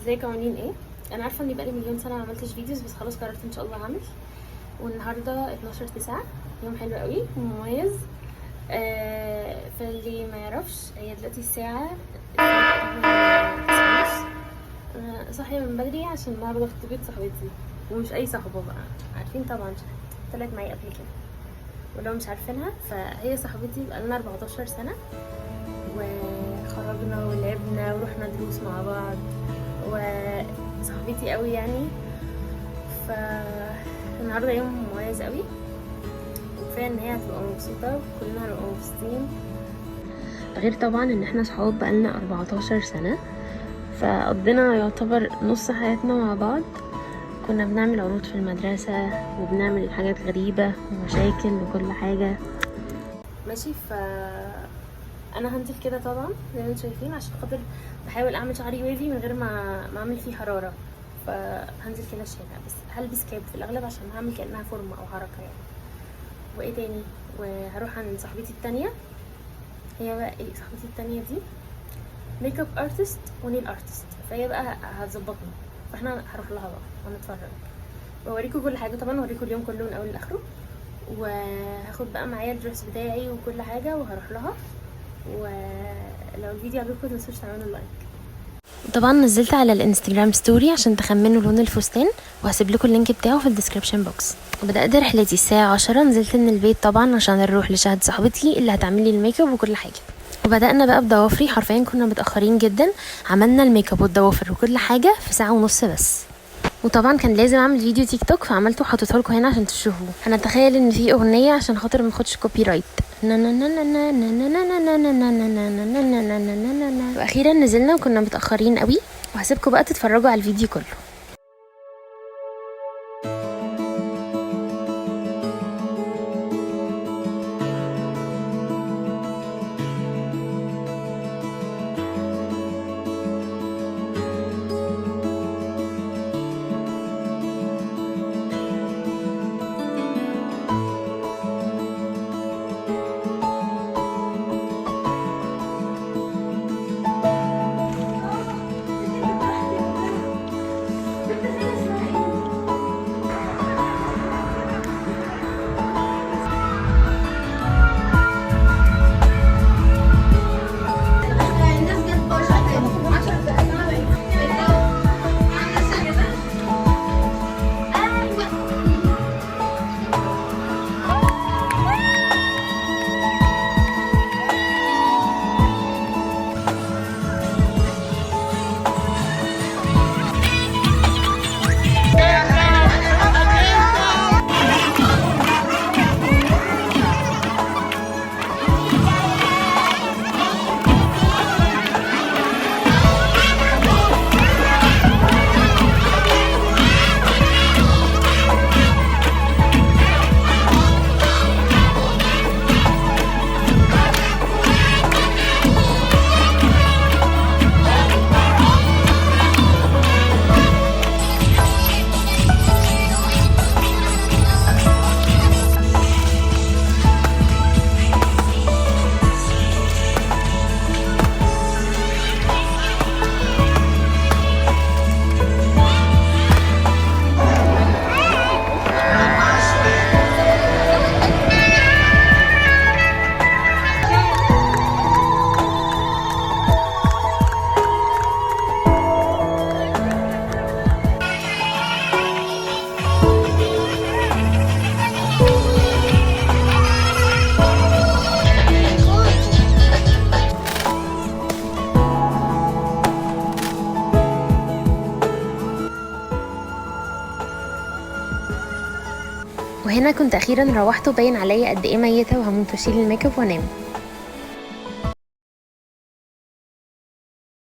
ازيكم عاملين ايه؟ انا عارفه اني بقالي مليون سنه ما عملتش فيديوز، بس خلاص قررت ان شاء الله هعمل. والنهارده 12/9، يوم حلو قوي ومميز. فاللي ما يعرفش، هي دلوقتي الساعه 9:30. انا صاحيه من بدري عشان النهارده خطوبه صاحبتي، ومش اي صاحبه بقى، عارفين طبعا، طلعت معايا قبل كده. ولو مش عارفينها فهي صاحبتي بقالنا 14 سنه، وخرجنا ولعبنا ورحنا دروس مع بعض، وصاحبتي قوي يعني. فالنهارده يوم مميز قوي، وكفايه ان هي هتبقى مبسوطه وكلنا هنبقى مبسوطين. غير طبعا ان احنا صحاب بقالنا 14 سنه، فقضينا يعتبر نص حياتنا مع بعض. كنا بنعمل عروض في المدرسه، وبنعمل حاجات غريبه ومشاكل وكل حاجه. ماشي، انا هنزل كده طبعا زي ما انتم شايفين، عشان خاطر بحاول اعمل شعري ويفي من غير ما اعمل فيه حراره. فهنزل كده الشارع، بس هلبس كاب في الاغلب عشان هعمل كانها فورمه او حركه يعني. وايه تاني، وهروح عند صاحبتي التانية. هي بقى ايه صاحبتي التانية دي؟ ميك اب ارتست ونيل ارتست، فهي بقى هتظبطني. فاحنا هروح لها بقى ونتفرج واوريكم كل حاجه. طبعا اوريكم اليوم كله من اول لاخره، وهاخد بقى معايا الدرس بتاعي وكل حاجه وهروح لها. ولو الفيديو عجبكم متنسوش تعملوا لايك. طبعا نزلت على الانستجرام ستوري عشان تخمنوا لون الفستان، وهسيب لكم اللينك بتاعه في الديسكريبشن بوكس. وبدات رحلتي الساعه 10. نزلت من البيت طبعا عشان نروح لشهد صاحبتي اللي هتعمل لي الميك اب وكل حاجه. وبدانا بقى بضوافري، حرفيا كنا متاخرين جدا. عملنا الميك اب والضوافر وكل حاجه في ساعه ونص بس. وطبعا كان لازم اعمل فيديو تيك توك، فعملته وحطيته لكم هنا عشان تشوفوه. انا اتخيل ان في اغنيه عشان خاطر ما اخدش كوبي رايت. واخيرا نزلنا وكنا متاخرين قوي، وهسيبكم بقى تتفرجوا على الفيديو كله. وهنا كنت اخيرا روحت، وباين عليا قد ايه ميته وهموت واشيل الميك اب وانام.